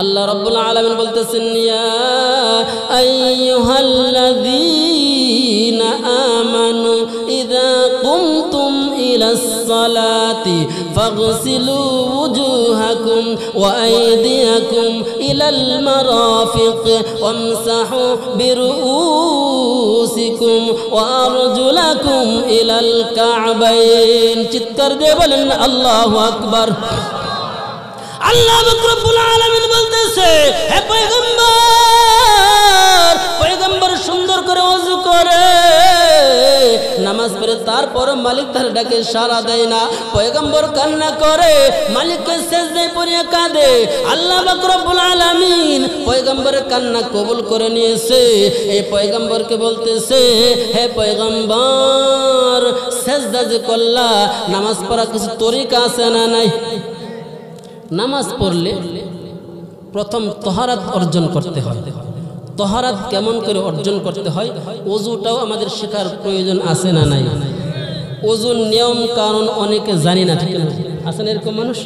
আল্লাহ রাব্বুল আলামিন বলতেছেন ইয়া আইয়ুহাল্লাযীনা আমানু ইযা কুমতুম ইলাস সালাতি ফাগসিলু ওয়ুজুহাকুম ওয়া আইদিয়াকুম ইলাল মারাফিক ওয়ামসাহু বিরুউসিকুম ওয়া আরজুলাকুম ইলাল কা'বাইন। চিৎকার দিয়ে বলেন আল্লাহু আকবার। আল্লাহ রব্বুল আলামিন বলতেছে হে পয়গম্বর, পয়গম্বর সুন্দর করে ওযু করে নামাজ পড়ে, তারপর মালিক তার ডাকে সাড়া দেয় না। পয়গম্বর কান্না করে, মালিককে সিজদায় পড়ে কাঁদে। আল্লাহ রব্বুল আলামিন পয়গম্বরের কান্না কবুল করে নিয়েছে। এই পয়গম্বরকে বলতেছে হে পয়গম্বর, সিজদা যে করলা, নামাজ পড়া কিছু তরিকা আছে না নাই? নামাজ পড়লে প্রথম তহারাত অর্জন করতে হয়। তহারাত কেমন করে অর্জন করতে হয়, ওযুটাও আমাদের শেখার প্রয়োজন আছে না নাই? ওযুর নিয়ম কারণ অনেকে জানি না, ঠিক আছে না? এরকম মানুষ